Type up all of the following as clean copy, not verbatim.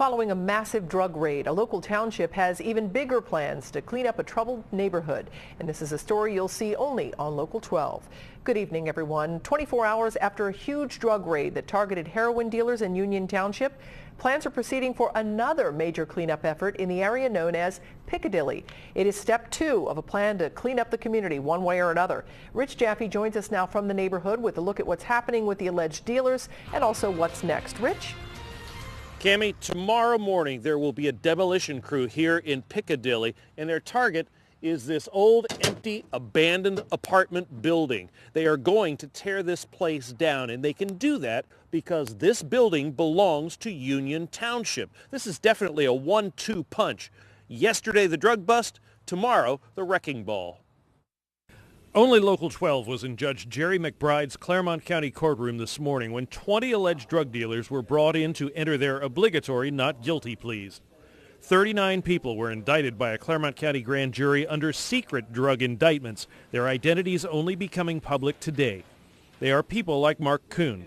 Following a massive drug raid, a local township has even bigger plans to clean up a troubled neighborhood. And this is a story you'll see only on Local 12. Good evening, everyone. 24 hours after a huge drug raid that targeted heroin dealers in Union Township, plans are proceeding for another major cleanup effort in the area known as Piccadily. It is step 2 of a plan to clean up the community one way or another. Rich Jaffe joins us now from the neighborhood with a look at what's happening with the alleged dealers and also what's next. Rich? Cammie, tomorrow morning there will be a demolition crew here in Piccadily, and their target is this old, empty, abandoned apartment building. They are going to tear this place down, and they can do that because this building belongs to Union Township. This is definitely a 1-2 punch. Yesterday the drug bust, tomorrow the wrecking ball. Only Local 12 was in Judge Jerry McBride's Claremont County courtroom this morning when 20 alleged drug dealers were brought in to enter their obligatory not guilty pleas. 39 people were indicted by a Claremont County grand jury under secret drug indictments, their identities only becoming public today. They are people like Mark Kuhn.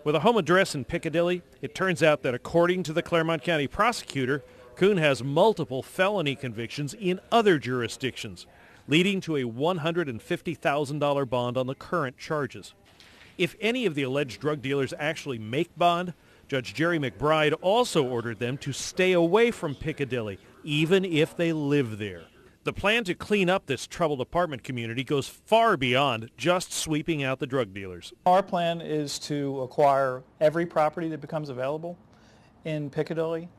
With a home address in Piccadily, it turns out that according to the Claremont County prosecutor, Kuhn has multiple felony convictions in other jurisdictions, leading to a $150,000 bond on the current charges. If any of the alleged drug dealers actually make bond, Judge Jerry McBride also ordered them to stay away from Piccadily, even if they live there. The plan to clean up this troubled apartment community goes far beyond just sweeping out the drug dealers. Our plan is to acquire every property that becomes available in Piccadily,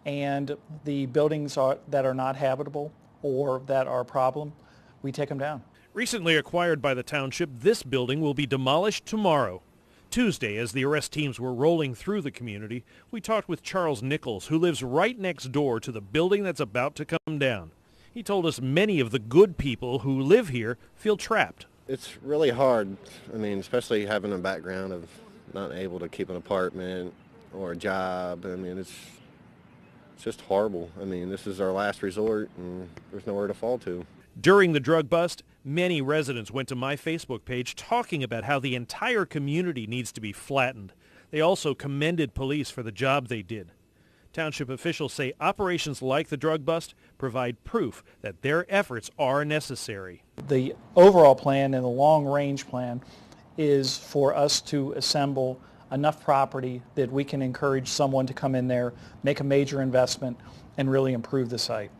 and the buildings that are not habitable or that are a problem, we take them down. Recently acquired by the township, this building will be demolished tomorrow. Tuesday, as the arrest teams were rolling through the community, we talked with Charles Nichols, who lives right next door to the building that's about to come down. He told us many of the good people who live here feel trapped. It's really hard. I mean, especially having a background of not able to keep an apartment or a job. I mean, it's just horrible. I mean, this is our last resort, and there's nowhere to fall to. During the drug bust, many residents went to my Facebook page talking about how the entire community needs to be flattened. They also commended police for the job they did. Township officials say operations like the drug bust provide proof that their efforts are necessary. The overall plan and the long-range plan is for us to assemble enough property that we can encourage someone to come in there, make a major investment, and really improve the site.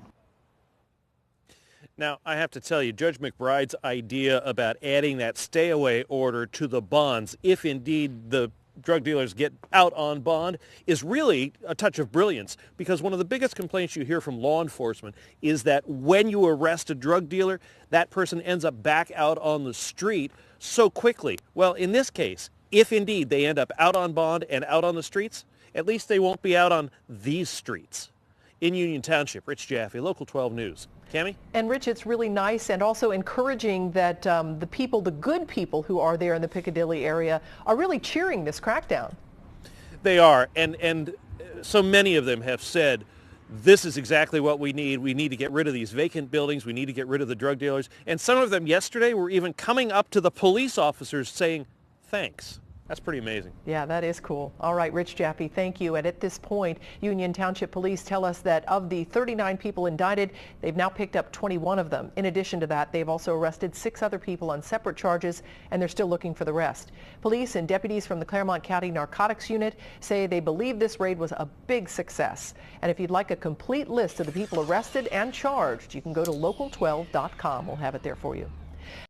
Now, I have to tell you, Judge McBride's idea about adding that stay-away order to the bonds, if indeed the drug dealers get out on bond, is really a touch of brilliance, because one of the biggest complaints you hear from law enforcement is that when you arrest a drug dealer, that person ends up back out on the street so quickly. Well, in this case, if indeed they end up out on bond and out on the streets, at least they won't be out on these streets. In Union Township, Rich Jaffe, Local 12 News. Cammie? And Rich, it's really nice and also encouraging that the good people who are there in the Piccadily area are really cheering this crackdown. They are, and so many of them have said, this is exactly what we need. We need to get rid of these vacant buildings. We need to get rid of the drug dealers. And some of them yesterday were even coming up to the police officers saying, thanks. That's pretty amazing. Yeah, that is cool. All right, Rich Jaffe, thank you. And at this point, Union Township Police tell us that of the 39 people indicted, they've now picked up 21 of them. In addition to that, they've also arrested 6 other people on separate charges, and they're still looking for the rest. Police and deputies from the Claremont County Narcotics Unit say they believe this raid was a big success. And if you'd like a complete list of the people arrested and charged, you can go to local12.com. We'll have it there for you.